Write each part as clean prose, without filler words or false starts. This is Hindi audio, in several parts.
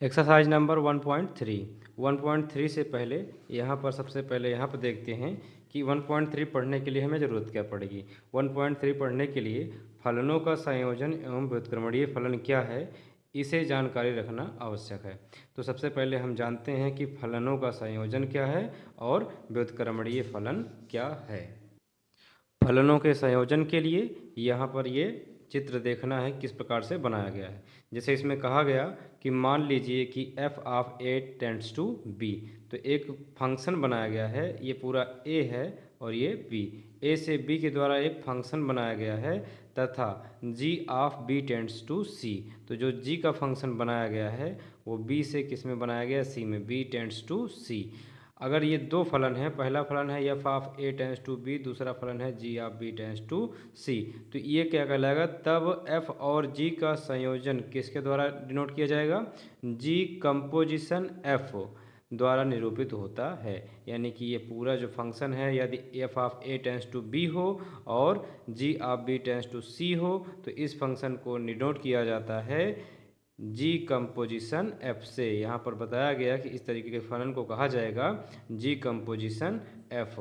एक्सरसाइज नंबर 1.3 से पहले यहाँ पर सबसे पहले यहाँ पर देखते हैं कि 1.3 पढ़ने के लिए हमें ज़रूरत क्या पड़ेगी। 1.3 पढ़ने के लिए फलनों का संयोजन एवं व्युत्क्रमणीय फलन क्या है, इसे जानकारी रखना आवश्यक है। तो सबसे पहले हम जानते हैं कि फलनों का संयोजन क्या है और व्युत्क्रमणीय फलन क्या है। फलनों के संयोजन के लिए यहाँ पर ये चित्र देखना है किस प्रकार से बनाया गया है। जैसे इसमें कहा गया कि मान लीजिए कि f of a tends to b, तो एक फंक्शन बनाया गया है, ये पूरा a है और ये b, a से b के द्वारा एक फंक्शन बनाया गया है तथा g of b tends to c, तो जो g का फंक्शन बनाया गया है वो b से किस में बनाया गया, c में, b टेंड्स टू c। अगर ये दो फलन है, पहला फलन है f of a tends to b, दूसरा फलन है g of b tends to c, तो ये क्या कहलाएगा, तब एफ और जी का संयोजन किसके द्वारा डिनोट किया जाएगा, जी कंपोजिशन एफ द्वारा निरूपित होता है। यानी कि ये पूरा जो फंक्शन है, यदि f of a tends to b हो और g of b tends to c हो, तो इस फंक्शन को डिनोट किया जाता है जी कंपोजिशन एफ से। यहाँ पर बताया गया कि इस तरीके के फलन को कहा जाएगा जी कंपोजिशन एफ।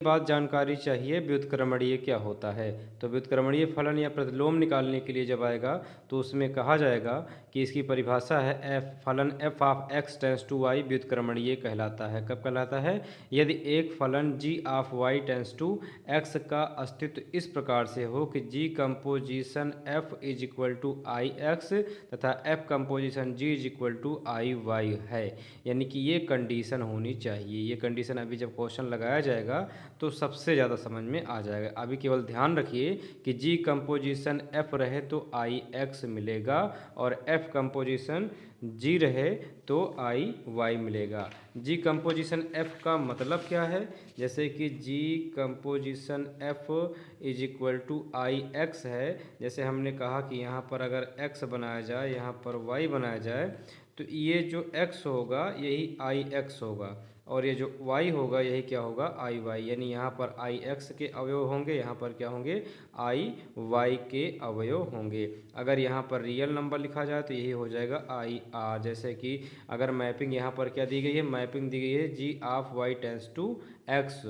बात जानकारी चाहिए व्युत्क्रमणीय क्या होता है। तो व्युत्क्रमणीय फलन या प्रतिलोम निकालने के लिए जब आएगा तो उसमें कहा जाएगा कि इसकी परिभाषा है एफ फलन f of x tends to y व्युत्क्रमणीय कहलाता है। कब कहलाता है, यदि एक फलन g of y tends to x का अस्तित्व इस प्रकार से हो कि g composition f is equal to I x तथा f composition g is equal to I y है। यानी कि ये कंडीशन होनी चाहिए। ये कंडीशन अभी जब क्वेश्चन लगाया जाएगा तो सबसे ज़्यादा समझ में आ जाएगा। अभी केवल ध्यान रखिए कि जी कंपोजिशन एफ रहे तो आई एक्स मिलेगा और एफ कंपोजिशन जी रहे तो आई वाई मिलेगा। जी कंपोजिशन एफ का मतलब क्या है, जैसे कि g composition f is equal to I x है। जैसे हमने कहा कि यहाँ पर अगर एक्स बनाया जाए, यहाँ पर वाई बनाया जाए, तो ये जो x होगा यही आई एक्स होगा और ये जो y होगा यही क्या होगा, आई वाई। यानी यहाँ पर आई एक्स के अवयव होंगे, यहाँ पर क्या होंगे, आई वाई के अवयव होंगे। अगर यहाँ पर रियल नंबर लिखा जाए तो यही हो जाएगा आई आर। जैसे कि अगर मैपिंग यहाँ पर क्या दी गई है, मैपिंग दी गई है g of y tends to x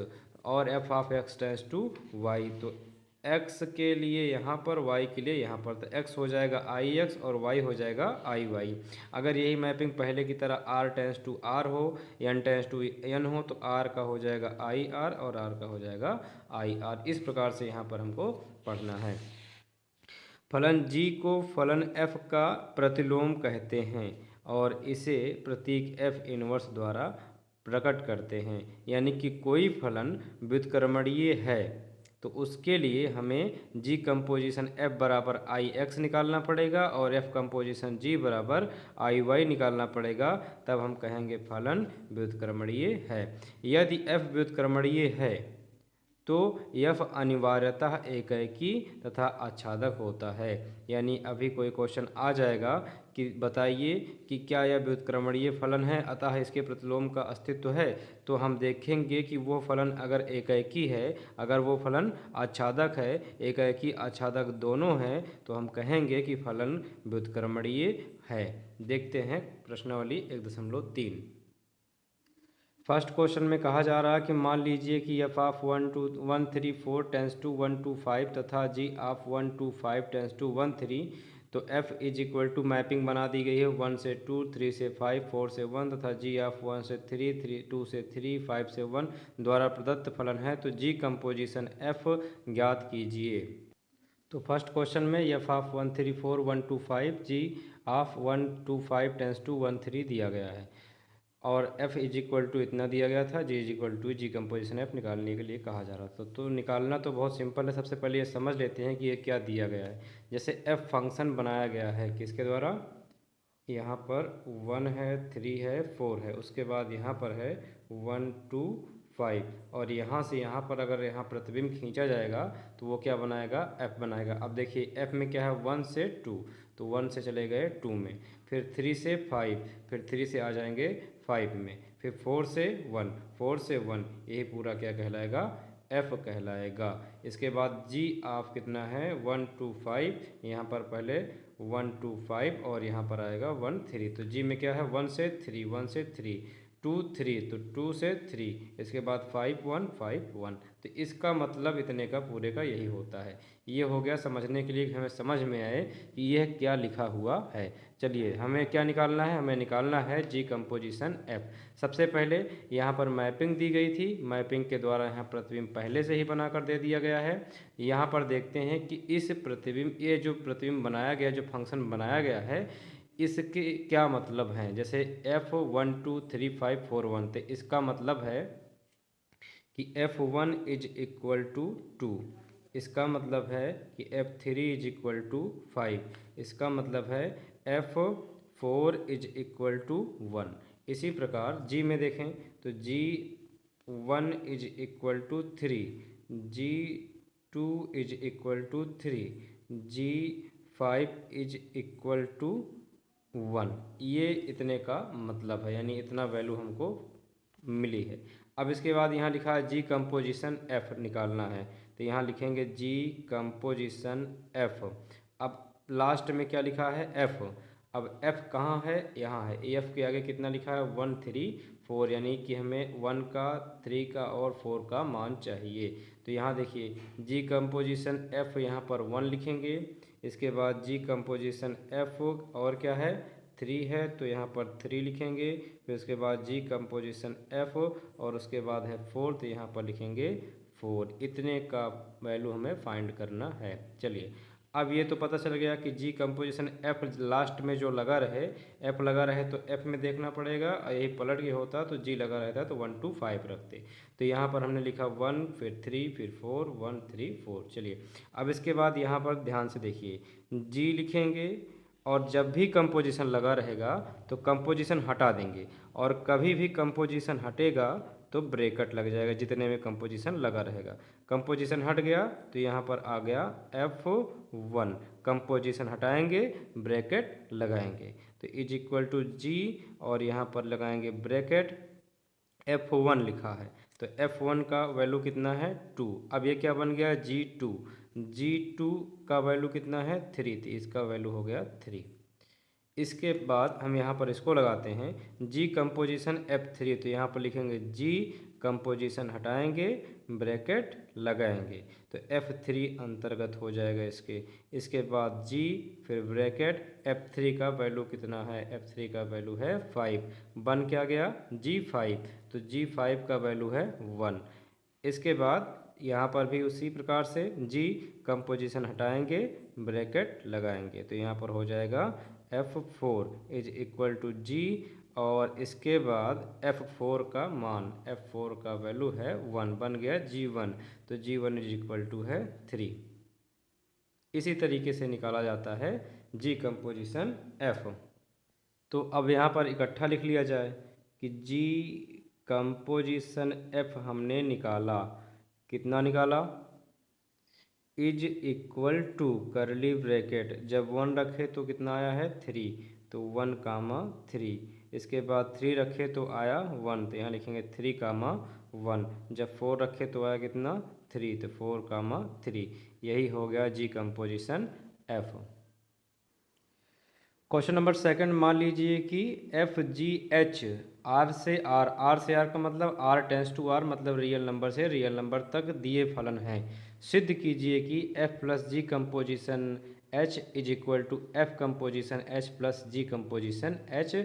और f of x tends to y, तो x के लिए यहाँ पर, y के लिए यहाँ पर, तो x हो जाएगा आई एक्स और y हो जाएगा आई वाई। अगर यही मैपिंग पहले की तरह r टेंस टू r हो, n टेंस टू n हो, तो r का हो जाएगा आई आर और r का हो जाएगा आई आर। इस प्रकार से यहाँ पर हमको पढ़ना है। फलन g को फलन f का प्रतिलोम कहते हैं और इसे प्रतीक f इनवर्स द्वारा प्रकट करते हैं। यानी कि कोई फलन व्युत्क्रमणीय है तो उसके लिए हमें जी कंपोजिशन एफ बराबर आई एक्स निकालना पड़ेगा और एफ कंपोजिशन जी बराबर आई वाई निकालना पड़ेगा, तब हम कहेंगे फलन व्युत्क्रमणीय है। यदि एफ व्युत्क्रमणीय है तो यफ अनिवार्यतः एकैकी तथा आच्छादक होता है। यानी अभी कोई क्वेश्चन आ जाएगा कि बताइए कि क्या यह व्युत्क्रमणीय फलन है अतः इसके प्रतिलोम का अस्तित्व है, तो हम देखेंगे कि वो फलन अगर एकैकी है, अगर वो फलन आच्छादक है, एकैकी आच्छादक दोनों हैं, तो हम कहेंगे कि फलन व्युत्क्रमणीय है। देखते हैं प्रश्नावली 1.3। फर्स्ट क्वेश्चन में कहा जा रहा है कि मान लीजिए कि एफ ऑफ 134 टेंस टू 125 तथा जी ऑफ 125 टेंस टू 13, तो f is equal to mapping बना दी गई है 1 से 2, 3 से 5, 4 से 1 तथा जी ऑफ 1 से 3, 2 से 3, 5 से 1 द्वारा प्रदत्त फलन है, तो जी कंपोजिशन एफ ज्ञात कीजिए। तो फर्स्ट क्वेश्चन में f of 134 125 g of 125 tends to 13 दिया गया है और f इज इक्वल टू इतना दिया गया था, g is equal to g composition f निकालने के लिए कहा जा रहा था। तो निकालना तो बहुत सिंपल है। सबसे पहले ये समझ लेते हैं कि ये क्या दिया गया है। जैसे f फंक्शन बनाया गया है किसके द्वारा, यहाँ पर 1 है, 3 है, 4 है, उसके बाद यहाँ पर है 1 2 5 और यहाँ से यहाँ पर अगर यहाँ प्रतिबिंब खींचा जाएगा तो वो क्या बनाएगा, f बनाएगा। अब देखिए f में क्या है, 1 से 2, तो 1 से चले गए 2 में, फिर 3 से 5, फिर 3 से आ जाएंगे 5 में, फिर 4 से 1, 4 से 1, यही पूरा क्या कहलाएगा, f कहलाएगा। इसके बाद g ऑफ कितना है 1 2 5, यहाँ पर पहले 1 2 5 और यहाँ पर आएगा 1 3। तो जी में क्या है 1 से 3, 1 से 3, 2 3, तो 2 से 3, इसके बाद 5 1 5 1। तो इसका मतलब इतने का पूरे का यही होता है। ये हो गया समझने के लिए कि हमें समझ में आए कि यह क्या लिखा हुआ है। चलिए हमें क्या निकालना है, हमें निकालना है जी कंपोजिशन एफ। सबसे पहले यहाँ पर मैपिंग दी गई थी, मैपिंग के द्वारा यहाँ प्रतिबिंब पहले से ही बनाकर दे दिया गया है। यहाँ पर देखते हैं कि इस प्रतिबिंब, ये जो प्रतिबिंब बनाया गया, जो फंक्शन बनाया गया है, इसके क्या मतलब हैं। जैसे एफ 1 2 3 5 4 1, तो इसका मतलब है कि F1 इज इक्वल टू 2, इसका मतलब है कि F3 इज इक्वल टू 5, इसका मतलब है F4 इज इक्वल टू 1। इसी प्रकार G में देखें तो G1 is equal to 3, G2 is equal to 3, G5 is equal to 1। ये इतने का मतलब है, यानी इतना वैल्यू हमको मिली है। अब इसके बाद यहाँ लिखा है जी कंपोजिशन एफ निकालना है, तो यहाँ लिखेंगे जी कंपोजिशन एफ। अब लास्ट में क्या लिखा है एफ। अब एफ कहाँ है, यहाँ है। एफ के आगे कितना लिखा है 1 3 4, यानी कि हमें 1 का 3 का और 4 का मान चाहिए। तो यहाँ देखिए जी कंपोजिशन एफ, यहाँ पर 1 लिखेंगे, इसके बाद जी कंपोजिशन एफ और क्या है 3 है, तो यहाँ पर 3 लिखेंगे, फिर उसके बाद जी कंपोजिशन एफ और उसके बाद है 4, तो यहाँ पर लिखेंगे 4। इतने का वैल्यू हमें फाइंड करना है। चलिए अब ये तो पता चल गया कि जी कंपोजिशन एफ लास्ट में जो लगा रहे, एफ लगा रहे तो एफ में देखना पड़ेगा, यही पलट के होता तो जी लगा रहता तो 1 2 5 रखते। तो यहाँ पर हमने लिखा 1 फिर 3 फिर 4 1 3 4। चलिए अब इसके बाद यहाँ पर ध्यान से देखिए, जी लिखेंगे और जब भी कंपोजिशन लगा रहेगा तो कंपोजिशन हटा देंगे, और कभी भी कंपोजिशन हटेगा तो ब्रैकेट लग जाएगा जितने में कंपोजिशन लगा रहेगा। कंपोजिशन हट गया तो यहाँ पर आ गया F1, कंपोजिशन हटाएंगे ब्रैकेट लगाएंगे, तो इज इक्वल टू जी और यहाँ पर लगाएंगे ब्रैकेट, F1 लिखा है तो F1 का वैल्यू कितना है 2। अब ये क्या बन गया G2, G2 का वैल्यू कितना है 3, तो इसका वैल्यू हो गया 3। इसके बाद हम यहाँ पर इसको लगाते हैं जी कंपोजिशन F3, तो यहाँ पर लिखेंगे जी कंपोजिशन हटाएंगे ब्रैकेट लगाएंगे, तो F3 अंतर्गत हो जाएगा इसके। इसके बाद जी फिर ब्रैकेट, F3 का वैल्यू कितना है, F3 का वैल्यू है 5, बन क्या गया G5, तो G5 का वैल्यू है 1। इसके बाद यहाँ पर भी उसी प्रकार से जी कंपोजिशन हटाएंगे ब्रैकेट लगाएंगे, तो यहाँ पर हो जाएगा F4 इज इक्वल टू जी, और इसके बाद F4 का मान, F4 का वैल्यू है 1, बन गया G1, तो G1 इज इक्वल टू है 3। इसी तरीके से निकाला जाता है जी कंपोजिशन F। तो अब यहाँ पर इकट्ठा लिख लिया जाए कि जी कंपोजिशन F हमने निकाला, कितना निकाला, is equal to curly bracket, जब 1 रखे तो कितना आया है 3, तो 1 कामा 3, इसके बाद 3 रखे तो आया 1, तो यहाँ लिखेंगे 3 कामा 1, जब 4 रखे तो आया कितना 3, तो 4 कामा 3। यही हो गया g composition f. Question number second, मान लीजिए कि एफ जी एच आर से आर, आर से आर का मतलब आर टेंस टू आर, मतलब रियल नंबर से रियल नंबर तक दिए फलन हैं। सिद्ध कीजिए कि f plus g composition h is equal to f composition h plus g composition h,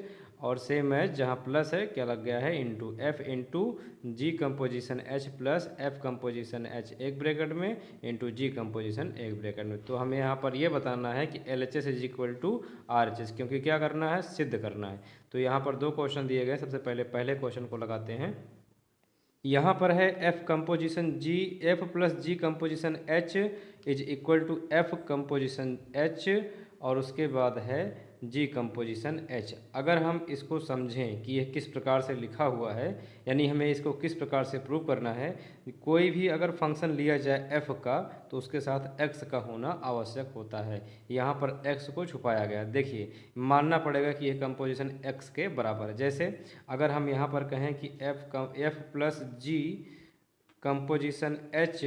और सेम है जहाँ प्लस है क्या लग गया है into, f into g composition h plus f composition h एक ब्रैकेट में इंटू जी कंपोजिशन एक ब्रैकेट में। तो हमें यहाँ पर ये बताना है कि L H S is equal to R H S, क्योंकि क्या करना है सिद्ध करना है। तो यहाँ पर 2 क्वेश्चन दिए गए, सबसे पहले क्वेश्चन को लगाते हैं। यहाँ पर है f composition g, f plus g composition h is equal to f composition h, और उसके बाद है जी कंपोजिशन एच। अगर हम इसको समझें कि यह किस प्रकार से लिखा हुआ है, यानी हमें इसको किस प्रकार से प्रूव करना है, कोई भी अगर फंक्शन लिया जाए एफ का तो उसके साथ एक्स का होना आवश्यक होता है। यहाँ पर एक्स को छुपाया गया, देखिए मानना पड़ेगा कि यह कंपोजिशन एक्स के बराबर है। जैसे अगर हम यहाँ पर कहें कि f plus g composition H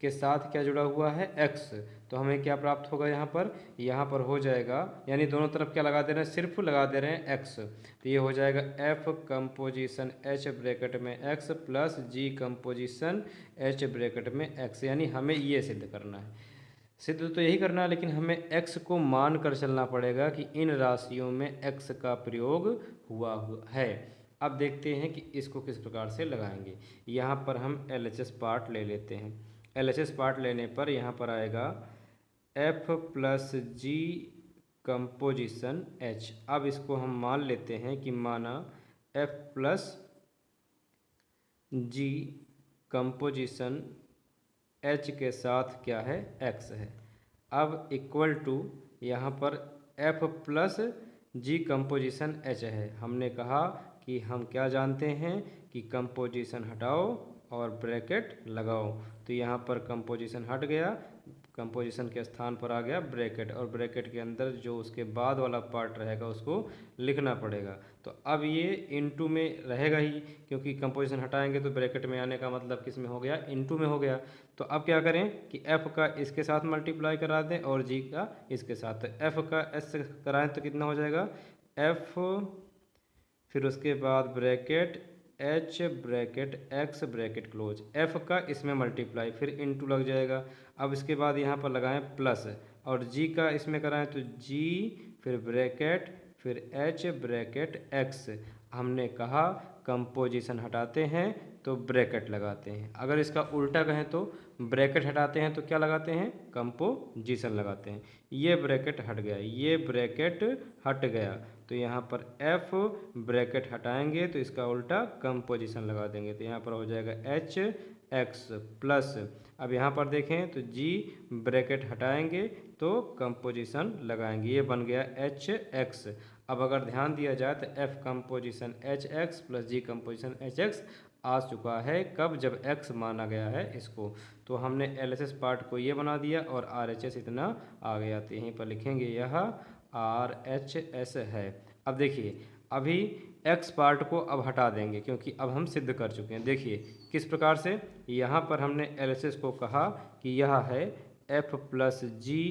के साथ क्या जुड़ा हुआ है, x। तो हमें क्या प्राप्त होगा यहाँ पर हो जाएगा, यानी दोनों तरफ क्या लगा दे रहे हैं, सिर्फ लगा दे रहे हैं x। तो ये हो जाएगा f कंपोजिशन h ब्रैकेट में x plus g composition h bracket में x, यानी हमें ये सिद्ध करना है। सिद्ध तो यही करना है, लेकिन हमें x को मान कर चलना पड़ेगा कि इन राशियों में x का प्रयोग हुआ है। अब देखते हैं कि इसको किस प्रकार से लगाएंगे। यहाँ पर हम LHS पार्ट ले लेते हैं। LHS पार्ट लेने पर यहाँ पर आएगा f plus g composition h। अब इसको हम मान लेते हैं कि माना f plus g composition h के साथ क्या है, x है। अब इक्वल टू यहाँ पर f plus g composition h है। हमने कहा कि हम क्या जानते हैं कि कंपोजिशन हटाओ और ब्रैकेट लगाओ। तो यहाँ पर कंपोजिशन हट गया, कंपोजिशन के स्थान पर आ गया ब्रैकेट, और ब्रैकेट के अंदर जो उसके बाद वाला पार्ट रहेगा उसको लिखना पड़ेगा। तो अब ये इनटू में रहेगा ही, क्योंकि कंपोजिशन हटाएंगे तो ब्रैकेट में आने का मतलब किस में हो गया, इनटू में हो गया। तो अब क्या करें कि f का इसके साथ मल्टीप्लाई करा दें और g का इसके साथ। तो f का s से कराएं तो कितना हो जाएगा, f फिर उसके बाद bracket h bracket x bracket close, f का इसमें मल्टीप्लाई फिर इनटू लग जाएगा। अब इसके बाद यहाँ पर लगाएं प्लस, और g का इसमें कराएं तो g फिर ब्रैकेट फिर h ब्रैकेट x। हमने कहा कंपोजिशन हटाते हैं तो ब्रैकेट लगाते हैं, अगर इसका उल्टा कहें तो ब्रैकेट हटाते हैं तो क्या लगाते हैं, कंपोजिशन लगाते हैं। ये ब्रैकेट हट गया, ये ब्रैकेट हट गया, तो यहाँ पर f ब्रैकेट हटाएंगे तो इसका उल्टा कंपोजिशन लगा देंगे। तो यहाँ पर हो जाएगा h x प्लस, अब यहाँ पर देखें तो g ब्रैकेट हटाएंगे तो कंपोजिशन लगाएंगे, ये बन गया h x। अब अगर ध्यान दिया जाए तो f composition h x plus g composition h x आ चुका है, कब, जब x माना गया है इसको। तो हमने LHS पार्ट को ये बना दिया और RHS इतना आ गया, तो यहीं पर लिखेंगे यह RHS है। अब देखिए अभी x पार्ट को अब हटा देंगे क्योंकि अब हम सिद्ध कर चुके हैं। देखिए किस प्रकार से, यहाँ पर हमने LHS को कहा कि यह है f plus g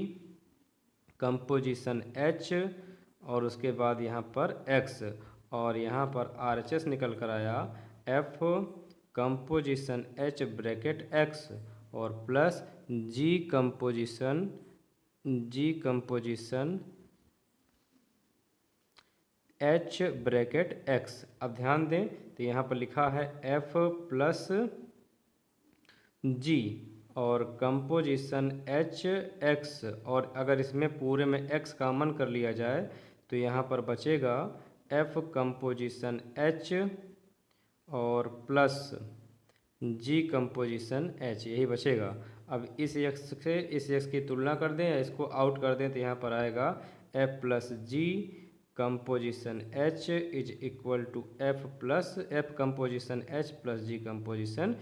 composition h और उसके बाद यहाँ पर x, और यहाँ पर RHS निकल कर आया f composition h bracket x और plus g composition h bracket x। अब ध्यान दें तो यहाँ पर लिखा है f प्लस g और कंपोजिशन h x, और अगर इसमें पूरे में x कॉमन कर लिया जाए तो यहाँ पर बचेगा f कंपोजिशन h और प्लस g कंपोजिशन h, यही बचेगा। अब इस x से इस x की तुलना कर दें या इसको आउट कर दें तो यहाँ पर आएगा f plus g composition h is equal to f composition h plus g composition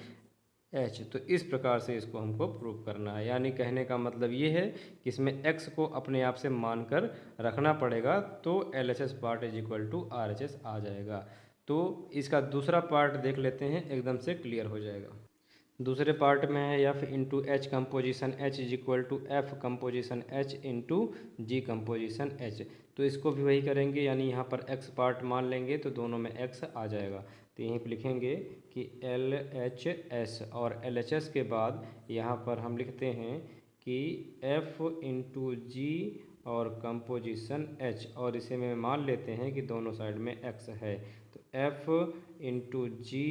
h। तो इस प्रकार से इसको हमको प्रूव करना है, यानी कहने का मतलब ये है कि इसमें x को अपने आप से मानकर रखना पड़ेगा, तो LHS part is equal to RHS आ जाएगा। तो इसका दूसरा पार्ट देख लेते हैं, एकदम से क्लियर हो जाएगा। दूसरे पार्ट में है f into h composition h is equal to f composition h into g composition h। तो इसको भी वही करेंगे, यानी यहाँ पर x पार्ट मान लेंगे तो दोनों में x आ जाएगा। तो यहीं पर लिखेंगे कि LHS और LHS के बाद यहाँ पर हम लिखते हैं कि f इंटू जी और कंपोजिशन h, और इसे में मान लेते हैं कि दोनों साइड में x है। तो f इंटू जी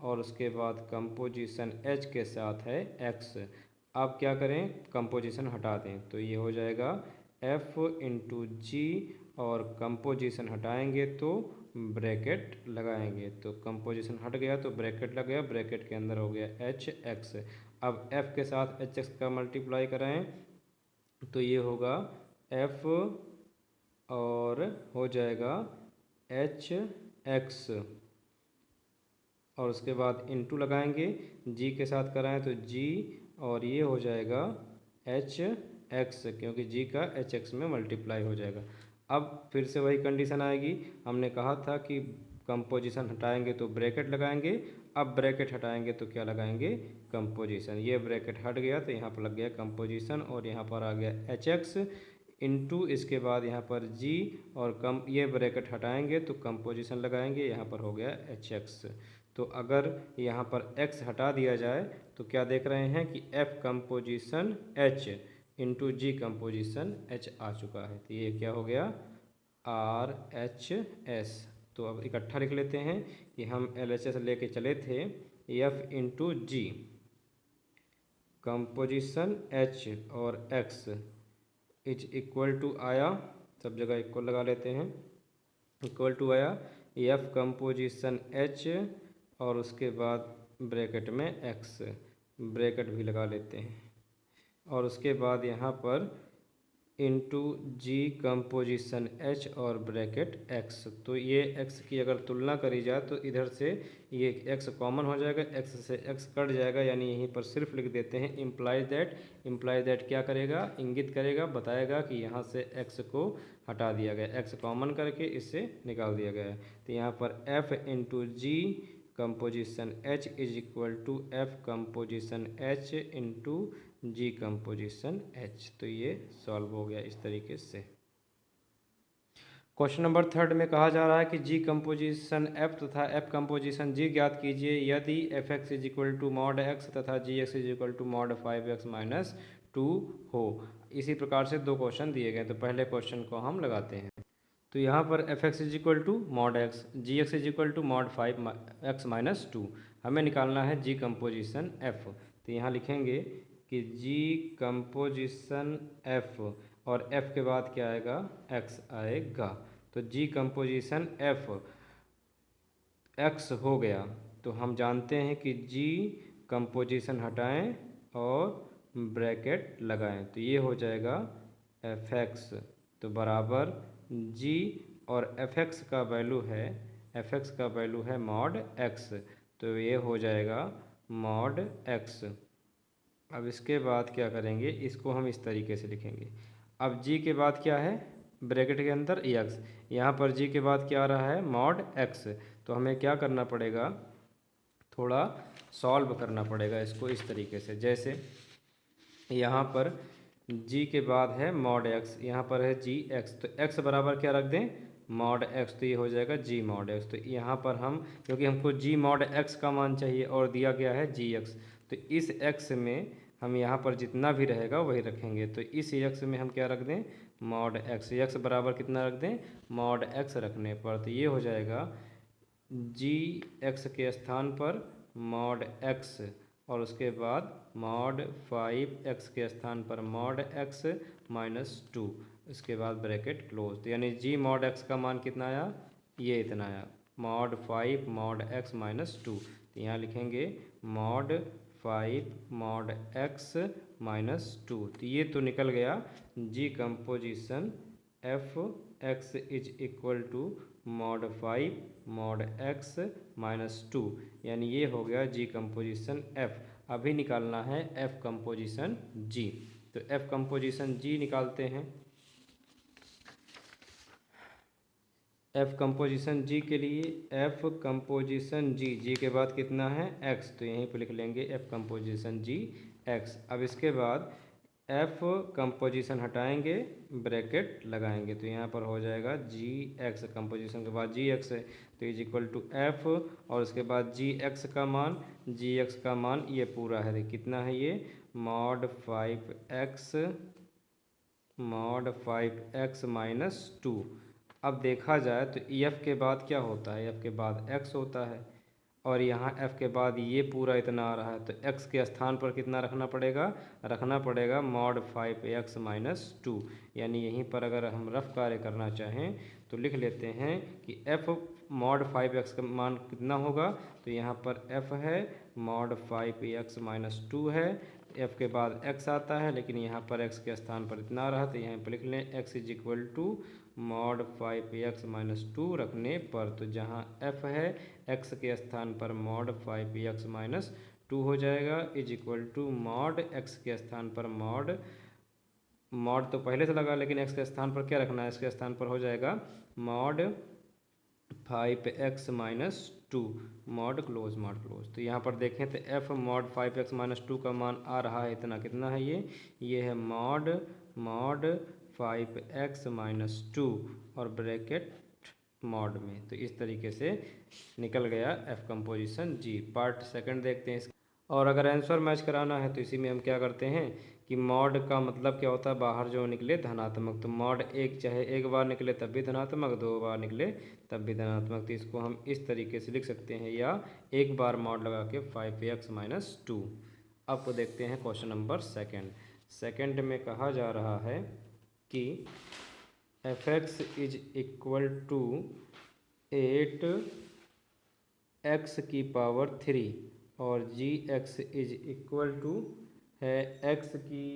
और उसके बाद कंपोजिशन h के साथ है x। अब क्या करें, कंपोजिशन हटा दें तो ये हो जाएगा f इंटू जी और कंपोजिशन हटाएंगे तो ब्रैकेट लगाएंगे, तो कंपोजिशन हट गया तो ब्रैकेट लग गया, ब्रैकेट के अंदर हो गया एच एक्स। अब f के साथ एच एक्स का मल्टीप्लाई कराएं तो ये होगा f और हो जाएगा एच एक्स, और उसके बाद इनटू लगाएंगे, g के साथ कराएं तो g और ये हो जाएगा एच एक्स, क्योंकि g का HX में मल्टीप्लाई हो जाएगा। अब फिर से वही कंडीशन आएगी, हमने कहा था कि कंपोजिशन हटाएंगे तो ब्रैकेट लगाएंगे, अब ब्रैकेट हटाएंगे तो क्या लगाएंगे, कंपोजिशन। ये ब्रैकेट हट गया तो यहाँ पर लग गया कंपोजिशन और यहाँ पर आ गया एच एक्स इंटू, इसके बाद यहाँ पर जी और कम, ये ब्रैकेट हटाएंगे तो कंपोजिशन लगाएंगे, यहाँ पर हो गया एच एक्स। तो अगर यहाँ पर x हटा दिया जाए तो क्या देख रहे हैं कि f composition h into g composition h आ चुका है। तो ये क्या हो गया, आर एच एस। तो अब इकट्ठा लिख लेते हैं कि हम एल एच एस लेके चले थे, f into g composition h और x इज इक्वल टू आया, सब जगह इक्वल लगा लेते हैं, इक्वल टू आया f कंपोजिशन h और उसके बाद ब्रैकेट में x, ब्रैकेट भी लगा लेते हैं, और उसके बाद यहाँ पर इंटू जी कंपोजिशन h और ब्रैकेट x। तो ये x की अगर तुलना करी जाए तो इधर से ये x कॉमन हो जाएगा, x से x कट जाएगा, यानी यहीं पर सिर्फ लिख देते हैं इम्प्लाइज दैट क्या करेगा, इंगित करेगा, बताएगा कि यहाँ से x को हटा दिया गया, x कॉमन करके इससे निकाल दिया गया है। तो यहाँ पर f into g composition h is equal to f composition h into g composition h। तो ये सॉल्व हो गया इस तरीके से। क्वेश्चन नंबर 3 में कहा जा रहा है कि जी कंपोजिशन f तथा f कंपोजिशन g ज्ञात कीजिए यदि f x is equal to mod x तथा g x is equal to mod 5x minus 2 हो। इसी प्रकार से दो क्वेश्चन दिए गए, तो पहले क्वेश्चन को हम लगाते हैं। तो यहाँ पर f x is equal to mod x, g x is equal to mod 5x minus 2, हमें निकालना है जी कंपोजिशन f। तो यहाँ लिखेंगे कि जी कंपोजिशन f और f के बाद क्या आएगा, x आएगा। तो जी कंपोजिशन f x हो गया, तो हम जानते हैं कि जी कंपोजिशन हटाएं और ब्रैकेट लगाएं, तो ये हो जाएगा एफ एक्स। तो बराबर जी और एफ एक्स का वैल्यू है, एफ एक्स का वैल्यू है मॉड एक्स, तो ये हो जाएगा मॉड एक्स। अब इसके बाद क्या करेंगे, इसको हम इस तरीके से लिखेंगे। अब जी के बाद क्या है, ब्रैकेट के अंदर एक्स, यहाँ पर जी के बाद क्या आ रहा है, मॉड एक्स। तो हमें क्या करना पड़ेगा, थोड़ा सॉल्व करना पड़ेगा इसको इस तरीके से। जैसे यहाँ पर जी के बाद है मॉड एक्स, यहाँ पर है जी एक्स, तो एक्स बराबर क्या रख दें, मॉड एक्स, तो ये हो जाएगा जी मॉड एक्स। तो यहाँ पर हम, क्योंकि हमको जी मॉड एक्स का मान चाहिए और दिया गया है जी एक्स, तो इस एक्स में हम यहाँ पर जितना भी रहेगा वही रखेंगे। तो इस एक्स में हम क्या रख दें, मॉड एक्स, एक्स बराबर कितना रख दें, मॉड एक्स रखने पर तो ये हो जाएगा जी एक्स के स्थान पर मॉड एक्स और उसके बाद मॉड 5x के स्थान पर मॉड x माइनस 2, इसके बाद ब्रैकेट क्लोज। तो यानी जी मॉड x का मान कितना आया, ये इतना आया, मॉड 5 मॉड x माइनस 2। तो यहाँ लिखेंगे मॉड 5 मॉड x माइनस 2। तो ये तो निकल गया g composition f x is equal to mod 5 mod x minus 2, यानी ये हो गया जी कंपोजिशन f। अभी निकालना है f कंपोजिशन g, तो f कंपोजिशन g निकालते हैं। f कंपोजिशन g के लिए f कंपोजिशन g के बाद कितना है x, तो यहीं पर लिख लेंगे f कंपोजिशन g x। अब इसके बाद f कंपोजिशन हटाएंगे, ब्रैकेट लगाएंगे, तो यहाँ पर हो जाएगा जी एक्स, कंपोजिशन के बाद जी एक्स है तो इज इक्वल टू एफ और उसके बाद जी एक्स का मान, जी एक्स का मान ये पूरा है, कितना है ये, मॉड 5x माइनस 2। अब देखा जाए तो एफ के बाद क्या होता है, एफ के बाद एक्स होता है और यहाँ f के बाद ये पूरा इतना आ रहा है, तो x के स्थान पर कितना रखना पड़ेगा मॉड 5x माइनस 2। यानी यहीं पर अगर हम रफ कार्य करना चाहें तो लिख लेते हैं कि f मॉड 5x का मान कितना होगा, तो यहाँ पर f है मॉड 5x माइनस 2 है, f के बाद x आता है लेकिन यहाँ पर x के स्थान पर इतना आ रहा है, तो यहाँ पर लिख लें x is equal to mod 5x minus 2 रखने पर, तो जहाँ f है x के स्थान पर मॉड 5x माइनस 2 हो जाएगा is equal to mod x के स्थान पर मॉड तो पहले से लगा लेकिन x के स्थान पर क्या रखना है, इसके स्थान पर हो जाएगा mod 5x minus two mod close mod close. तो यहाँ पर देखें तो f mod 5x minus two का मान आ रहा है इतना, कितना है ये है मॉड 5x माइनस टू और ब्रैकेट मॉड में। तो इस तरीके से निकल गया f composition g। Part second देखते हैं। और अगर आंसर मैच कराना है तो इसी में हम क्या करते हैं कि मॉड का मतलब क्या होता है, बाहर जो निकले धनात्मक। तो मॉड एक चाहे एक बार निकले तब भी धनात्मक, दो बार निकले तब भी धनात्मक। तो इसको हम इस तरीके से लिख सकते हैं, या एक बार मॉड लगा के 5x माइनस टू। अब देखते हैं क्वेश्चन नंबर सेकंड में कहा जा रहा है कि fx is equal to 8x की पावर 3 और gx इज इक्वल टू है x की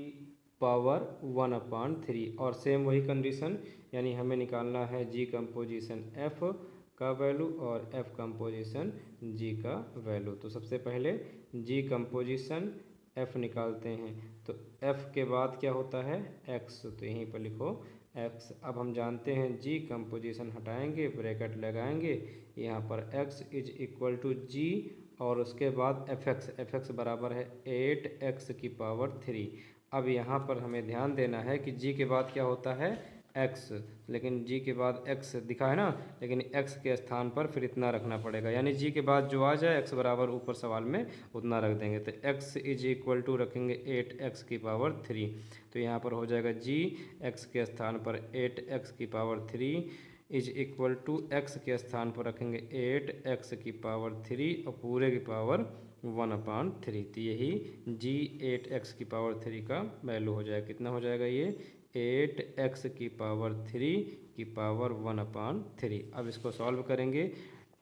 पावर 1/3। और सेम वही कंडीशन, यानी हमें निकालना है g कंपोजिशन f का वैल्यू और f कंपोजिशन g का वैल्यू। तो सबसे पहले g कंपोजिशन f निकालते हैं। तो f के बाद क्या होता है x, तो यहीं पर लिखो x। अब हम जानते हैं g कंपोजिशन हटाएंगे, ब्रैकेट लगाएंगे, यहाँ पर x is equal to g और उसके बाद fx बराबर है 8x की पावर 3। अब यहाँ पर हमें ध्यान देना है कि g के बाद क्या होता है x, लेकिन g के बाद x दिखा है ना, लेकिन x के स्थान पर फिर इतना रखना पड़ेगा, यानी g के बाद जो आ जाए x बराबर ऊपर सवाल में उतना रख देंगे। तो x इज इक्वल टू रखेंगे 8x की पावर 3। तो यहाँ पर हो जाएगा g, x के स्थान पर 8x की power 3 is equal to x के स्थान पर रखेंगे 8x की पावर 3 और पूरे की पावर 1/3। तो यही g 8x की पावर 3 का वैल्यू हो जाएगा। कितना हो जाएगा ये 8x की पावर 3 की पावर 1/3। अब इसको सॉल्व करेंगे।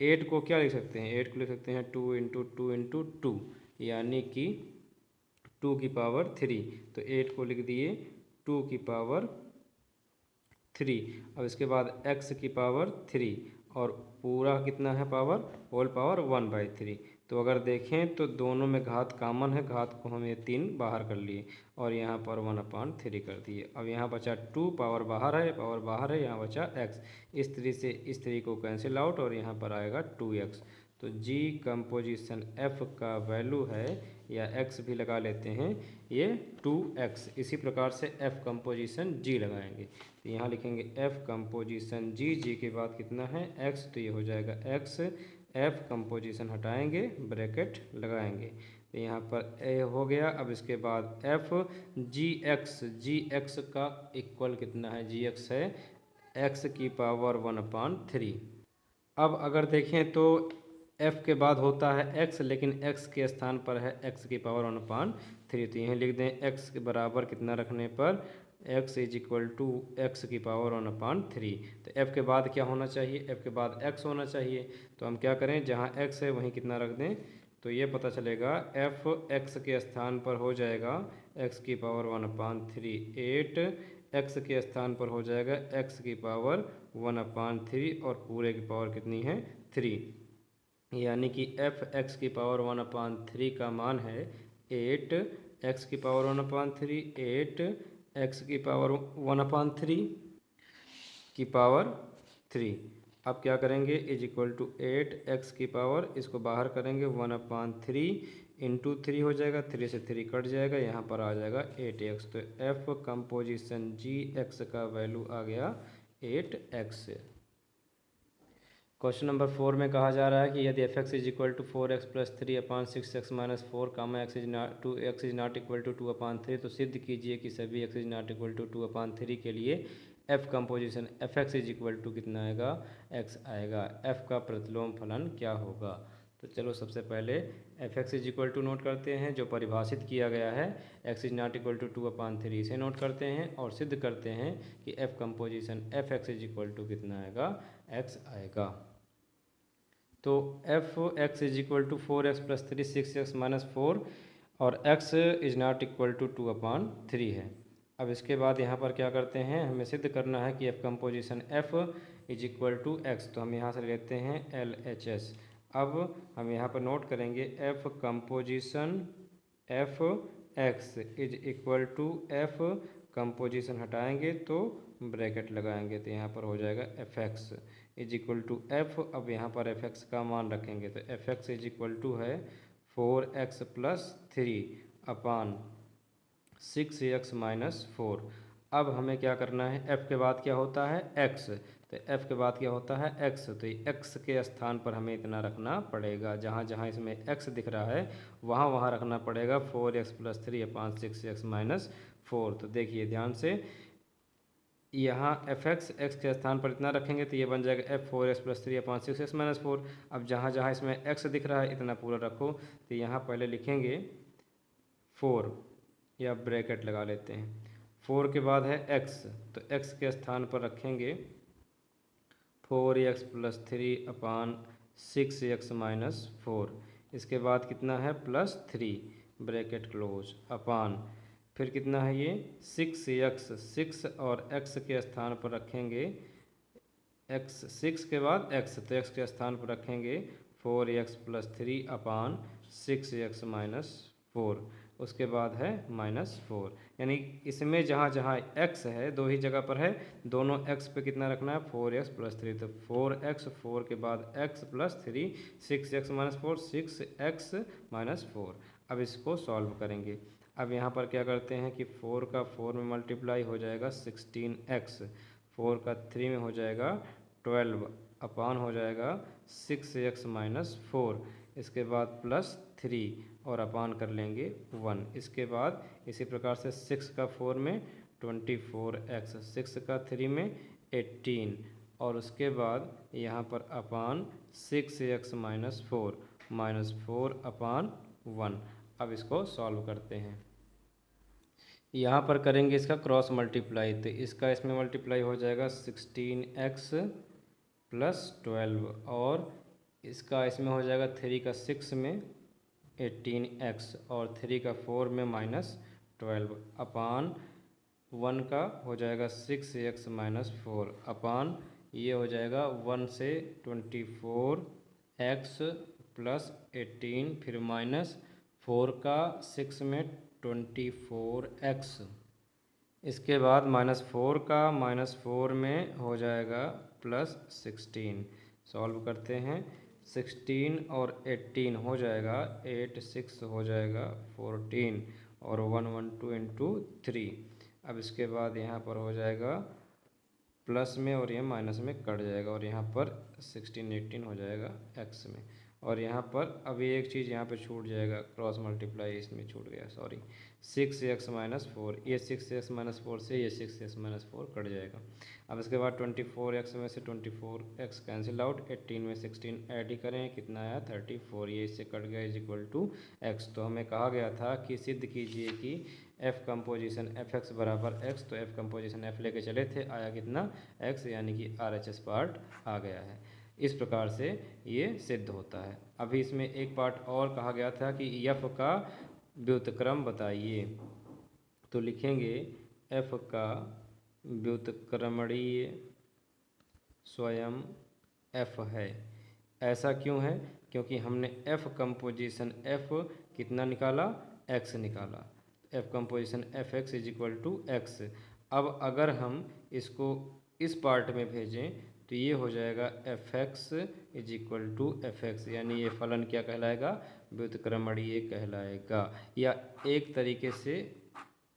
8 को क्या लिख सकते हैं, 8 को लिख सकते हैं 2 इंटू टू इंटू टू, यानी कि 2 की पावर 3। तो 8 को लिख दिए 2 की पावर 3। अब इसके बाद x की पावर 3 और पूरा कितना है पावर, होल पावर 1/3। तो अगर देखें तो दोनों में घात कॉमन है, घात को हम ये 3 बाहर कर लिए और यहाँ पर 1/3 कर दिए। अब यहाँ बचा 2, पावर बाहर है, पावर बाहर है, यहाँ बचा x। इस तरीके को कैंसिल आउट और यहाँ पर आएगा 2x। तो g कंपोजिशन f का वैल्यू है, या x भी लगा लेते हैं, ये 2x। इसी प्रकार से f कंपोजिशन g लगाएंगे। तो यहाँ लिखेंगे f कंपोजिशन g के बाद कितना है x, तो ये हो जाएगा x। f कंपोजिशन हटाएंगे, ब्रैकेट लगाएंगे, तो यहाँ पर a हो गया। अब इसके बाद f gx का इक्वल कितना है, gx है x की पावर 1/3। अब अगर देखें तो f के बाद होता है x, लेकिन x के स्थान पर है x की पावर 1/3। तो यहीं लिख दें x के बराबर कितना रखने पर x is equal to x की पावर 1/3। तो f के बाद क्या होना चाहिए, f के बाद x होना चाहिए। तो हम क्या करें, जहाँ x है वहीं कितना रख दें, तो ये पता चलेगा f x के स्थान पर हो जाएगा x की पावर 1/3। 8 x के स्थान पर हो जाएगा x की पावर 1/3 और पूरे की पावर कितनी है 3, यानी कि f x की पावर 1/3 का मान है 8 x की पावर 1/3, 8 x की पावर 1/3 की पावर 3। अब क्या करेंगे, इज इक्वल टू 8 x की पावर, इसको बाहर करेंगे 1/3 इंटू 3 हो जाएगा, 3 से 3 कट जाएगा, यहाँ पर आ जाएगा 8x। तो f कंपोजिशन g x का वैल्यू आ गया 8x। क्वेश्चन नंबर 4 में कहा जा रहा है कि यदि f(x) is equal to 4x plus 3/6x minus 4 comma x is not equal to 2/3, तो सिद्ध कीजिए कि सभी x is not equal to 2/3 के लिए f composition f(x) is equal to कितना आएगा, x आएगा। f का प्रतिलोम फलन क्या होगा। तो चलो सबसे पहले f(x) is equal to note करते हैं, जो परिभाषित किया गया है x is not equal to 2/3, इसे नोट करते हैं और सिद्ध करते हैं कि f composition f(x) is equal to कितना आएगा, x आएगा। तो f(x) is equal to 4x plus 3 6x minus 4 और x is not equal to 2/3 है। अब इसके बाद यहाँ पर क्या करते हैं, हमें सिद्ध करना है कि f composition f is equal to x। तो हम यहाँ से लेते हैं LHS। अब हम यहाँ पर नोट करेंगे f composition f(x) is equal to f composition हटाएंगे तो ब्रैकेट लगाएंगे, तो यहाँ पर हो जाएगा f(x) is equal to F. अब यहाँ पर एफ एक्स का मान रखेंगे तो f x is equal to है 4x प्लस 3 अपान 6x माइनस 4। अब हमें क्या करना है, f के बाद क्या होता है x, तो f के बाद क्या होता है x, तो x के स्थान पर हमें इतना रखना पड़ेगा, जहाँ जहाँ इसमें x दिख रहा है वहाँ वहाँ रखना पड़ेगा 4x प्लस 3 अपान 6x माइनस 4। तो देखिए ध्यान से, यहाँ एफ एक्स के स्थान पर इतना रखेंगे तो ये बन जाएगा एफ 4x प्लस 3 अपान 6x माइनस 4। अब जहाँ जहाँ इसमें x दिख रहा है इतना पूरा रखो, तो यहाँ पहले लिखेंगे 4 या ब्रैकेट लगा लेते हैं, 4 के बाद है x, तो x के स्थान पर रखेंगे 4x प्लस 3 अपान 6x माइनस 4। इसके बाद कितना है प्लस 3 ब्रैकेट क्लोज अपान, फिर कितना है ये 6x, 6 और x के स्थान पर रखेंगे x, 6 के बाद x, तो x के स्थान पर रखेंगे 4x प्लस 3 अपान 6x माइनस 4। उसके बाद है माइनस 4, यानी इसमें जहाँ जहाँ x है दो ही जगह पर है, दोनों x पे कितना रखना है 4x प्लस 3, तो 4x, 4 के बाद x plus 3, 6x minus 4, 6x minus 4। अब इसको सॉल्व करेंगे। अब यहाँ पर क्या करते हैं कि 4 का 4 में मल्टीप्लाई हो जाएगा 16x, 4 का 3 में हो जाएगा 12 अपान हो जाएगा 6x माइनस 4। इसके बाद प्लस 3 और अपान कर लेंगे 1। इसके बाद इसी प्रकार से 6 का 4 में 24x, 6 का 3 में 18 और उसके बाद यहाँ पर अपान 6x माइनस 4 अपान 1। अब इसको सॉल्व करते हैं। यहाँ पर करेंगे इसका क्रॉस मल्टीप्लाई, तो इसका इसमें मल्टीप्लाई हो जाएगा 16x प्लस 12 और इसका इसमें हो जाएगा 3 का 6 में 18x और 3 का 4 में माइनस 12 अपान 1 का हो जाएगा 6x माइनस 4 अपान ये हो जाएगा 1 से 24x प्लस 18 फिर माइनस 4 का 6 में 24x। इसके बाद माइनस 4 का माइनस 4 में हो जाएगा प्लस 16। सॉल्व करते हैं, 16 और 18 हो जाएगा 8, 6 हो जाएगा 14 और 1 1 2 इंटू 3। अब इसके बाद यहाँ पर हो जाएगा प्लस में और ये माइनस में कट जाएगा और यहाँ पर 16 18 हो जाएगा x में, और यहाँ पर अभी एक चीज़ यहाँ पे छूट जाएगा, क्रॉस मल्टीप्लाई इसमें छूट गया, सॉरी 6x माइनस 4, ये 6x माइनस 4 से ये 6x माइनस 4 कट जाएगा। अब इसके बाद 24x में से 24x कैंसिल आउट, 18 में 16 ऐड ही करें, कितना आया 34, ये इससे कट गया इज इक्वल टू x। तो हमें कहा गया था कि सिद्ध कीजिए कि f कंपोजिशन एफ एक्स बराबर x, तो f कंपोजिशन f लेके चले थे, आया कितना x, यानी कि RHS पार्ट आ गया है। इस प्रकार से ये सिद्ध होता है। अभी इसमें एक पार्ट और कहा गया था कि f का व्युत्क्रम बताइए, तो लिखेंगे f का व्युत्क्रमणीय स्वयं f है। ऐसा क्यों है? क्योंकि हमने f कंपोजिशन f कितना निकाला, x निकाला, f composition f x is equal to x. अब अगर हम इसको इस पार्ट में भेजें तो ये हो जाएगा f x is equal to f x, यानी ये फलन क्या कहलाएगा, व्युत्क्रमणीय कहलाएगा। या एक तरीके से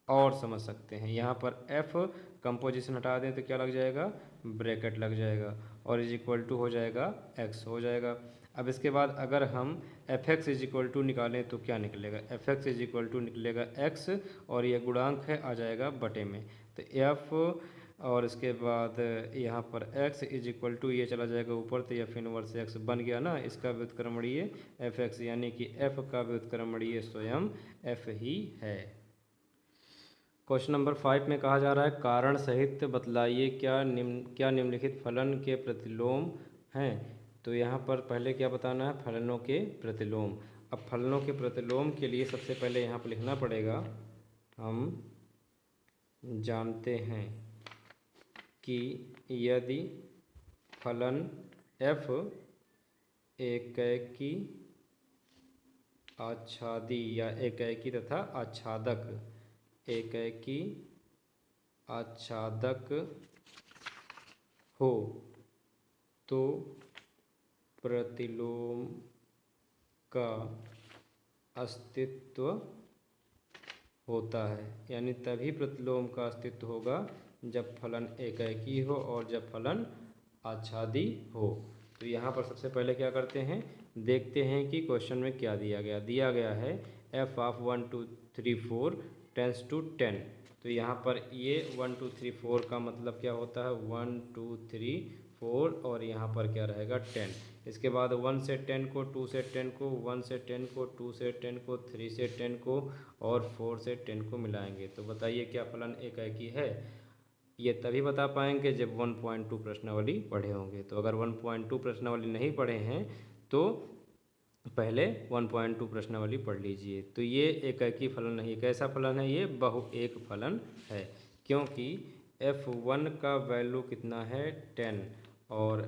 और समझ सकते हैं, यहाँ पर f कंपोजिशन हटा दें तो क्या लग जाएगा, ब्रैकेट लग जाएगा और इज इक्वल टू हो जाएगा x हो जाएगा। अब इसके बाद अगर हम f x is equal to निकालें तो क्या निकलेगा, f x is equal to निकलेगा x और ये गुणांक है आ जाएगा बटे में, तो f और इसके बाद यहाँ पर x इज इक्वल टू ये चला जाएगा ऊपर, तो एफ इनवर्स x बन गया ना, इसका व्युत्क्रमणीय एफ एक्स, यानी कि f का व्युत्क्रमणीय स्वयं f ही है। क्वेश्चन नंबर 5 में कहा जा रहा है कारण सहित बतलाइए क्या निम्नलिखित फलन के प्रतिलोम हैं। तो यहाँ पर पहले क्या बताना है, फलनों के प्रतिलोम। अब फलनों के प्रतिलोम के लिए सबसे पहले यहाँ पर लिखना पड़ेगा, हम जानते हैं कि यदि फलन f एकैकी आच्छादी या एकैकी तथा आच्छादक, एकैकी आच्छादक हो तो प्रतिलोम का अस्तित्व होता है, यानी तभी प्रतिलोम का अस्तित्व होगा जब फलन एकाएकी हो और जब फलन आच्छादी हो। तो यहाँ पर सबसे पहले क्या करते हैं, देखते हैं कि क्वेश्चन में क्या दिया गया है f ऑफ 1 2 3 4 टेंस टू 10। तो यहाँ पर ये 1 2 3 4 का मतलब क्या होता है, 1 2 3 4 और यहाँ पर क्या रहेगा 10। इसके बाद 1 से 10 को, 2 से 10 को, 1 से 10 को, 2 से 10 को, 3 से 10 को और 4 से 10 को मिलाएंगे तो बताइए क्या फलन एकाएकी है। ये तभी बता पाएंगे जब 1.2 प्रश्नावली पढ़े होंगे। तो अगर 1.2 प्रश्नावली नहीं पढ़े हैं तो पहले 1.2 प्रश्नावली पढ़ लीजिए। तो ये एकाएकी फलन नहीं, कैसा फलन है, ये बहुएक फलन है, क्योंकि f1 का वैल्यू कितना है 10 और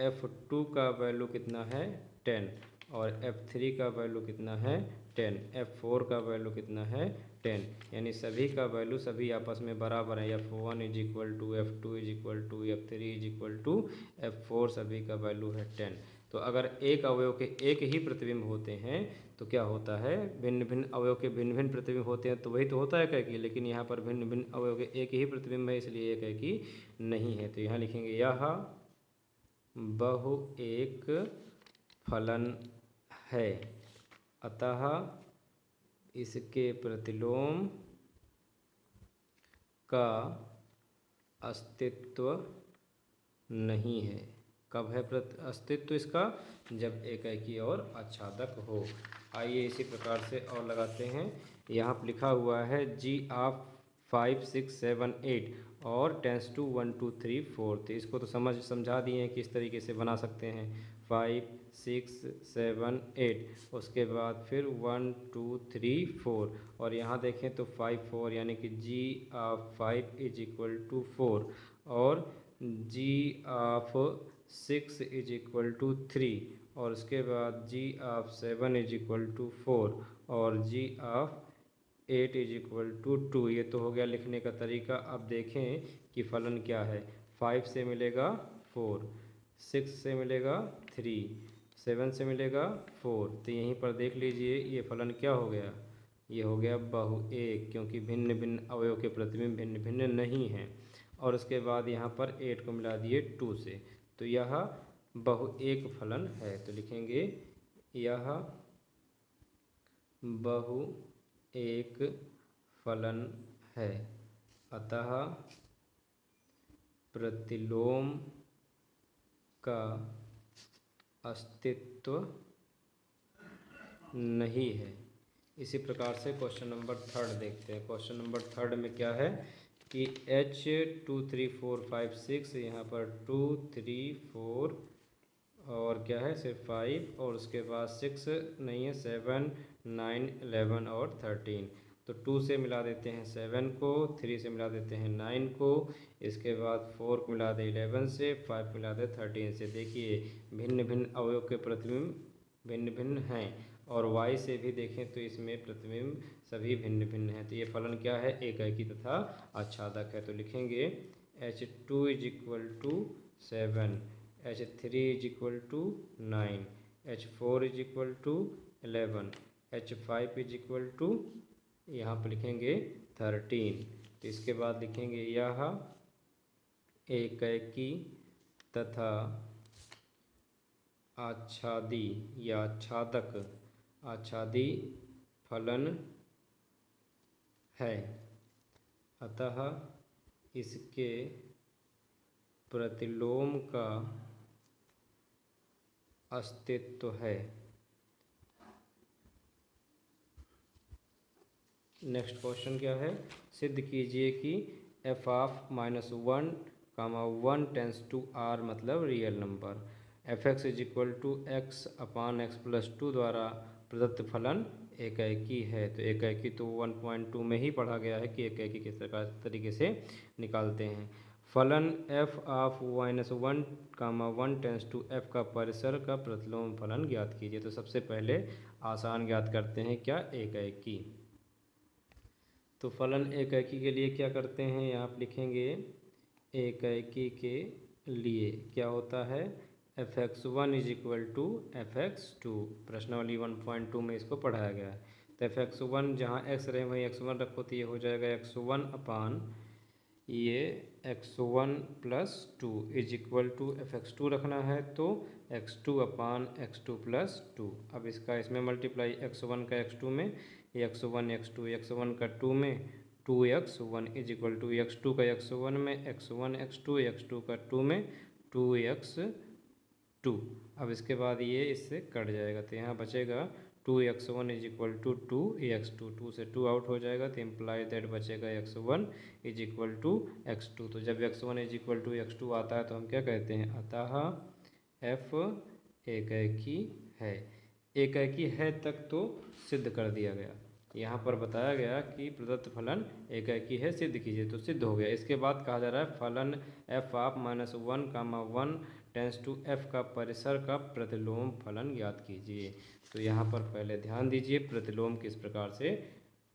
f2 का वैल्यू कितना है 10 और f3 का वैल्यू कितना है 10, f4 का वैल्यू कितना है 10, यानी सभी का वैल्यू सभी आपस में बराबर है। f1 is equal to f2 is equal to f3 is equal to f4, सभी का वैल्यू है 10। तो अगर एक अवयव के एक ही प्रतिबिंब होते हैं तो क्या होता है, भिन्न भिन्न अवयव के भिन्न भिन्न प्रतिबिंब होते हैं तो वही तो होता है एकाएकी, लेकिन यहाँ पर भिन्न भिन्न अवयव के एक ही प्रतिबिंब है इसलिए एकाएकी नहीं है। तो यहाँ लिखेंगे यह बहुएक फलन है, अतः इसके प्रतिलोम का अस्तित्व नहीं है। कब है अस्तित्व इसका, जब एकाएकी और आच्छादक हो। आइए इसी प्रकार से और लगाते हैं। यहाँ पर लिखा हुआ है g ऑफ 5 6 7 8 और टेंस टू 1 2 3 4। तो इसको तो समझा दिए हैं कि इस तरीके से बना सकते हैं 5 6 7 8, उसके बाद फिर 1 2 3 4 और यहाँ देखें तो 5 4 यानी कि g of 5 is equal to 4 और g of 6 is equal to 3 और उसके बाद g of 7 is equal to 4 और g of 8 is equal to 2। ये तो हो गया लिखने का तरीका। अब देखें कि फलन क्या है, 5 से मिलेगा 4, 6 से मिलेगा 3, 7 से मिलेगा 4। तो यहीं पर देख लीजिए ये फलन क्या हो गया, ये हो गया बहुएक, क्योंकि भिन्न भिन्न अवयव के प्रतिबिंब भिन्न भिन्न नहीं हैं। और उसके बाद यहाँ पर 8 को मिला दिए 2 से, तो यह बहुएक फलन है। तो लिखेंगे यह बहुएक फलन है, अतः प्रतिलोम का अस्तित्व नहीं है। इसी प्रकार से क्वेश्चन नंबर 3 देखते हैं। क्वेश्चन नंबर 3 में क्या है कि h 2 3 4 5 6, यहाँ पर 2 3 4 और क्या है सिर्फ 5 और उसके बाद 6 नहीं है, 7 9 11 और 13। तो 2 से मिला देते हैं 7 को, 3 से मिला देते हैं 9 को, इसके बाद 4 को मिला दे 11 से, 5 मिला दे 13 से। देखिए भिन्न भिन्न अवयव के प्रतिबिंब भिन्न भिन्न हैं और y से भी देखें तो इसमें प्रतिबिंब सभी भिन्न भिन्न हैं। तो ये फलन क्या है, एकाएकी तथा आच्छादक है। तो लिखेंगे h2 is equal to 7, h3 is equal to 9, h4 is equal to 11, h5 is equal to यहाँ पर लिखेंगे 13। तो इसके बाद लिखेंगे यह एकाएकी तथा आच्छादी या आच्छादी फलन है, अतः इसके प्रतिलोम का अस्तित्व है। नेक्स्ट क्वेश्चन क्या है, सिद्ध कीजिए कि f of -1, 1 tends to r मतलब real number f(x) is equal to x upon x plus 2 द्वारा प्रदत्त फलन एकाएकी है। तो एकाएकी तो 1.2 में ही पढ़ा गया है कि एकाएकी किस तरीके से निकालते हैं। फलन f of -1, 1 tends to f का परिसर का प्रतिलोम फलन ज्ञात कीजिए। तो सबसे पहले आसान ज्ञात करते हैं क्या, एकाएकी। तो फलन एकाएकी के लिए क्या करते हैं, यहाँ आप लिखेंगे एकाएकी के लिए क्या होता है, fx1 is equal to fx2। प्रश्नावली 1.2 में इसको पढ़ाया गया है। तो fx1 जहाँ x रहे वहीं x1 रखो, तो ये हो जाएगा x1 अपान ये x1 plus 2 is equal to fx2 रखना है तो x2 अपान x2 प्लस 2। अब इसका इसमें मल्टीप्लाई x1 का x2 में, x1 x2 x1 का 2 में 2x1 is equal to x2 का x1 में x1 x2 x2 का 2 में 2x2। अब इसके बाद ये इससे कट जाएगा तो यहाँ बचेगा 2x1 is equal to 2x2, 2 से 2 आउट हो जाएगा तो इम्प्लाई दैट बचेगा x1 is equal to x2। तो जब x1 is equal to x2 आता है तो हम क्या कहते हैं, अतः f एकैकी है। एकैकी है तक तो सिद्ध कर दिया गया। यहाँ पर बताया गया कि प्रदत्त फलन एकैकी है, सिद्ध कीजिए, तो सिद्ध हो गया। इसके बाद कहा जा रहा है फलन f of -1, 1 tends to f का परिसर का प्रतिलोम फलन ज्ञात कीजिए। तो यहाँ पर पहले ध्यान दीजिए प्रतिलोम किस प्रकार से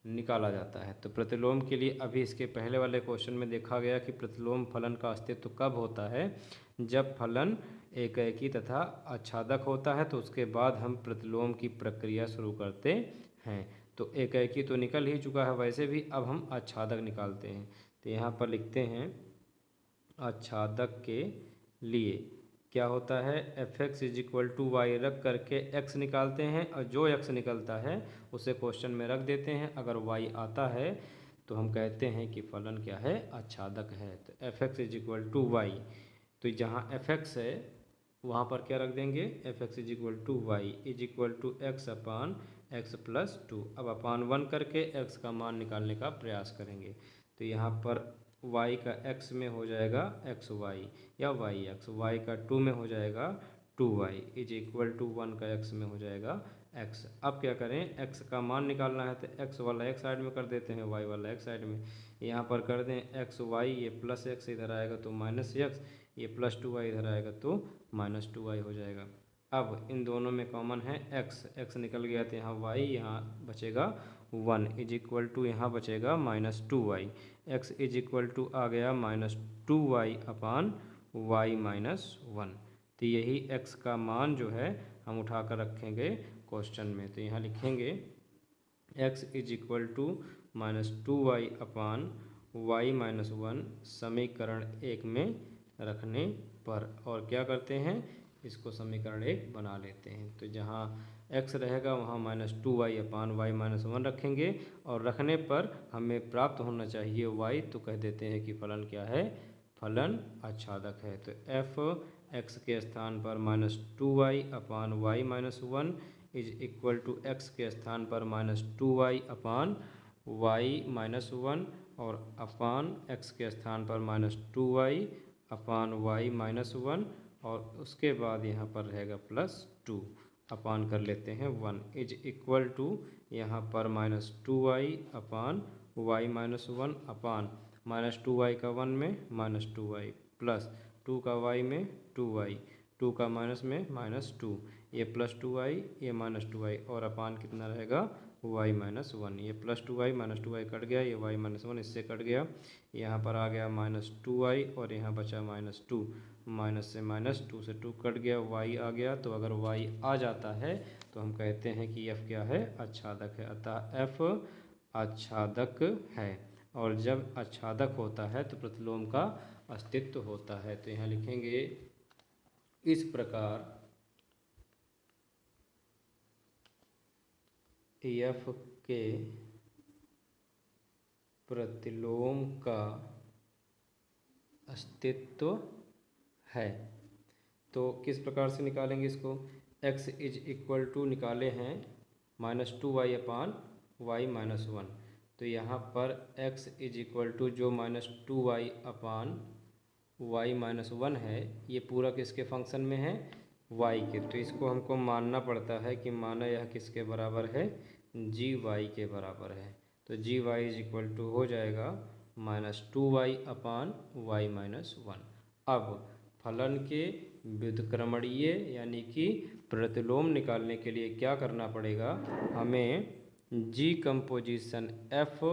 निकाला जाता है। तो प्रतिलोम के लिए अभी इसके पहले वाले क्वेश्चन में देखा गया कि प्रतिलोम फलन का अस्तित्व कब होता है, जब फलन एकैकी तथा आच्छादक होता है, तो उसके बाद हम प्रतिलोम की प्रक्रिया शुरू करते हैं। तो एकैकी तो निकल ही चुका है वैसे भी, अब हम आच्छादक निकालते हैं। तो यहाँ पर लिखते हैं आच्छादक के लिए क्या होता है, fx is equal to y रख करके x निकालते हैं और जो x निकलता है उसे क्वेश्चन में रख देते हैं। अगर y आता है तो हम कहते हैं कि फलन क्या है, आच्छादक है। तो fx is equal to y, तो जहाँ fx है वहाँ पर क्या रख देंगे, fx is equal to y is equal to x upon x plus 2। अब अपान 1 करके x का मान निकालने का प्रयास करेंगे। तो यहाँ पर y का x में हो जाएगा xy या yx, y का 2 में हो जाएगा 2y इज इक्वल टू 1 का x में हो जाएगा x। अब क्या करें, x का मान निकालना है तो x वाला एक साइड में कर देते हैं, y वाला एक साइड में। यहाँ पर कर दें xy, ये प्लस x इधर आएगा तो माइनस x, ये प्लस 2y इधर आएगा तो माइनस 2y हो जाएगा। अब इन दोनों में कॉमन है x निकल गया तो यहाँ y, यहाँ बचेगा 1 इज इक्वल टू यहाँ बचेगा minus 2y। x is equal to आ गया minus 2y upon y minus 1। तो यही x का मान जो है हम उठा कर रखेंगे क्वेश्चन में। तो यहाँ लिखेंगे x is equal to minus 2y upon y minus 1 समीकरण 1 में रखने पर, और क्या करते हैं, इसको समीकरण 1 बना लेते हैं। तो जहाँ x रहेगा वहाँ minus 2y upon y minus 1 रखेंगे और रखने पर हमें प्राप्त होना चाहिए y, तो कह देते हैं कि फलन क्या है, फलन आच्छादक है। तो f x के स्थान पर minus 2y upon y minus 1 is equal to x के स्थान पर minus 2y upon y minus 1 और अपान x के स्थान पर minus 2y upon y minus 1 और उसके बाद यहाँ पर रहेगा प्लस 2 अपान कर लेते हैं 1 इज इक्वल टू यहाँ पर minus 2y upon y minus 1 upon minus 2y का 1 में माइनस 2y प्लस 2 का y में 2y, 2 का माइनस में माइनस 2, ये प्लस 2y ये माइनस 2y और अपान कितना रहेगा y माइनस 1। ये plus 2y minus 2y cut गया, ये y माइनस 1 इससे कट गया, यहाँ पर आ गया माइनस 2y और यहाँ बचा माइनस 2, माइनस से माइनस 2 से 2 कट गया, y आ गया। तो अगर y आ जाता है तो हम कहते हैं कि f क्या है, आच्छादक है। अतः f आच्छादक है और जब आच्छादक होता है तो प्रतिलोम का अस्तित्व होता है। तो यहाँ लिखेंगे इस प्रकार f के प्रतिलोम का अस्तित्व है। तो किस प्रकार से निकालेंगे इसको, x इज इक्वल टू निकाले हैं minus 2y upon y minus 1। तो यहाँ पर x इज इक्वल टू जो minus 2y upon y minus 1 है, ये पूरा किसके फंक्शन में है, y के। तो इसको हमको मानना पड़ता है कि माना यह किसके बराबर है, gy के बराबर है। तो gy इज इक्वल टू हो जाएगा minus 2y upon y minus 1। अब फलन के व्युत्क्रमणीय यानी कि प्रतिलोम निकालने के लिए क्या करना पड़ेगा, हमें g composition f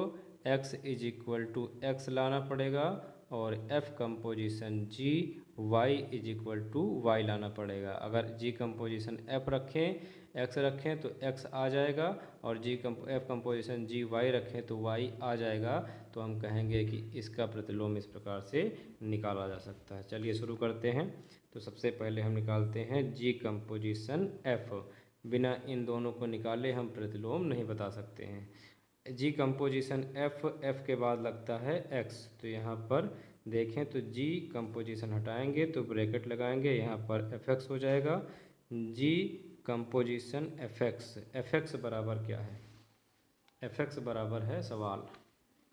x is equal to x लाना पड़ेगा और f composition g y is equal to y लाना पड़ेगा। अगर जी कंपोजिशन f रखें, x रखें तो x आ जाएगा, और f कंपोजिशन जी y रखें तो y आ जाएगा। तो हम कहेंगे कि इसका प्रतिलोम इस प्रकार से निकाला जा सकता है। चलिए शुरू करते हैं। तो सबसे पहले हम निकालते हैं जी कंपोजिशन f। बिना इन दोनों को निकाले हम प्रतिलोम नहीं बता सकते हैं। जी कंपोजिशन f के बाद लगता है x। तो यहाँ पर देखें तो जी कंपोजिशन हटाएंगे तो ब्रैकेट लगाएंगे, यहाँ पर fx हो जाएगा। जी कंपोजिशन fx बराबर क्या है? fx बराबर है सवाल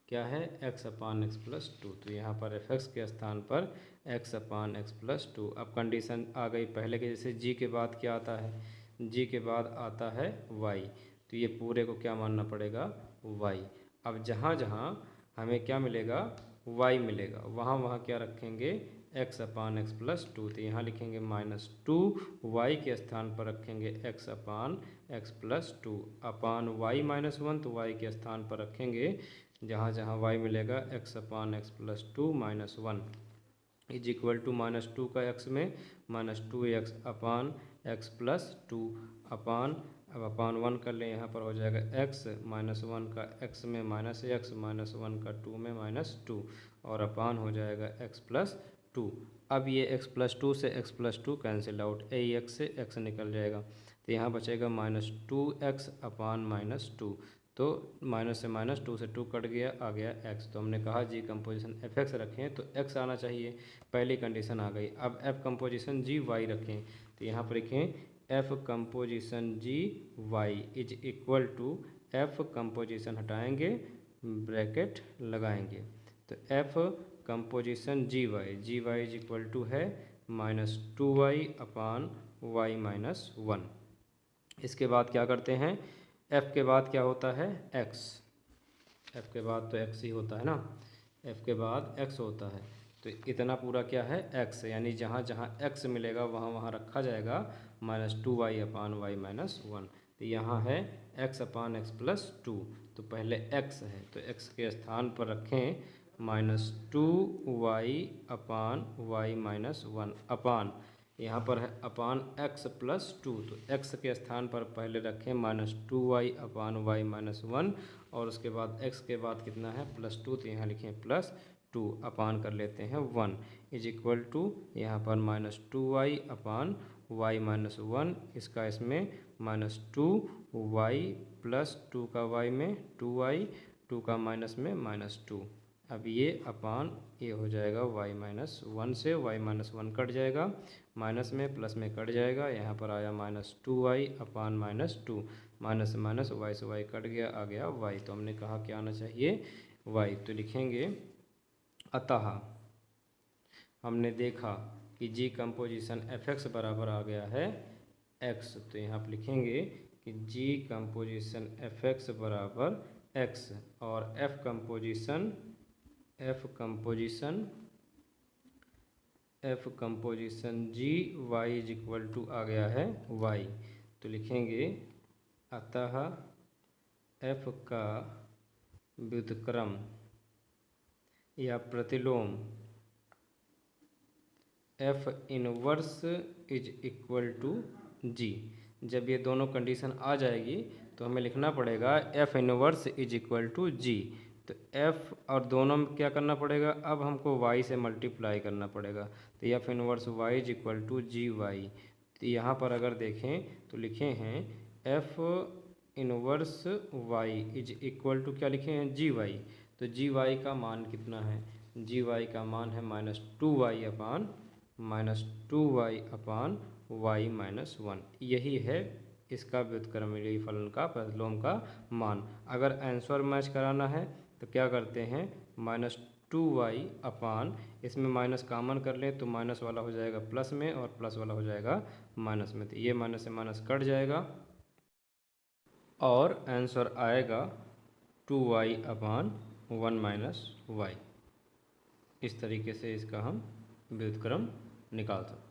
क्या है? x upon x plus to. तो यहाँ पर fx के स्थान पर x upon x plus to. अब कंडीशन आ गई पहले के जैसे, g के बाद क्या आता है? g के बाद आता है y। तो ये पूरे को क्या मानना पड़ेगा? y। अब जहाँ जहाँ हमें क्या मिलेगा? y मिलेगा, वहाँ वहाँ क्या रखेंगे? x upon x plus to. तो यहाँ लिखेंगे -2, y के स्थान पर रखेंगे x upon x plus two, अपान y -1 तो y के स्थान पर रखेंगे जहाँ जहाँ y मिलेगा x upon x plus two -1 is equal to -2 का x में -2x upon x plus two upon, अब अपान 1 कर लें, यहाँ पर हो जाएगा x -1 का x में -x -1 का 2 में -2 और अपान हो जाएगा x प्लस टू। अब ये x प्लस टू से x plus two cancel out, x से x निकल जाएगा। तो यहाँ बचेगा -2x अपान -2। तो -2 से 2 कट गया, आ गया x। तो हमने कहा जी कंपोजिशन fx रखें तो x आना चाहिए, पहली कंडीशन आ गई। अब f कंपोजिशन जी वाई रखें, तो यहाँ पर लिखें f composition g y is equal to, f composition हटाएंगे ब्रैकेट लगाएंगे, तो f composition g y is equal to है -2y अपान y -1। इसके बाद क्या करते हैं? f के बाद क्या होता है? x। f के बाद तो x ही होता है ना, f के बाद x होता है। तो इतना पूरा क्या है? x, यानी जहाँ जहाँ x मिलेगा वहाँ वहाँ रखा जाएगा -2y अपान y -1। तो यहाँ है x upon x plus to, तो पहले x है तो x के स्थान पर रखें -2y अपान y -1 अपान, यहाँ पर है अपान x प्लस टू, तो x के स्थान पर पहले रखें -2y अपान y -1 और उसके बाद x के बाद कितना है? +2। तो यहाँ लिखें +2 अपान कर लेते हैं 1 इज इक्वल टू, यहाँ पर -2y अपान y -1, इसका इसमें -2y प्लस 2 का y में 2y, 2 का माइनस में -2। अब ये अपान ये हो जाएगा y -1 से y -1 कट जाएगा, माइनस में प्लस में कट जाएगा, यहाँ पर आया -2y अपान -2, माइनस से माइनस y से y कट गया, आ गया y। तो हमने कहा क्या आना चाहिए? y। तो लिखेंगे अतः हमने देखा कि जी कंपोजिशन fx बराबर आ गया है x। तो यहाँ पर लिखेंगे कि जी कंपोजिशन fx बराबर x और f composition g y is equal to आ गया है y। तो लिखेंगे अतः f का व्युत्क्रम या प्रतिलोम f inverse is equal to g। जब ये दोनों कंडीशन आ जाएगी तो हमें लिखना पड़ेगा f inverse is equal to g। तो f और दोनों में क्या करना पड़ेगा? अब हमको y से मल्टीप्लाई करना पड़ेगा, तो f inverse y is equal to g y. तो यहाँ पर अगर देखें तो लिखे हैं f inverse y is equal to क्या लिखे हैं? G y. तो जी वाई का मान कितना है? जी वाई का मान है -2y अपान y -1। यही है इसका व्युत्क्रमणीय फलन का प्रतिलोम का मान। अगर आंसर मैच कराना है तो क्या करते हैं? -2y अपान, इसमें माइनस कामन कर लें तो माइनस वाला हो जाएगा प्लस में और प्लस वाला हो जाएगा माइनस में, तो ये माइनस से माइनस कट जाएगा और आंसर आएगा 2y अपान 1 - y। इस तरीके से इसका हम व्युत्क्रम निकाल सकते हैं।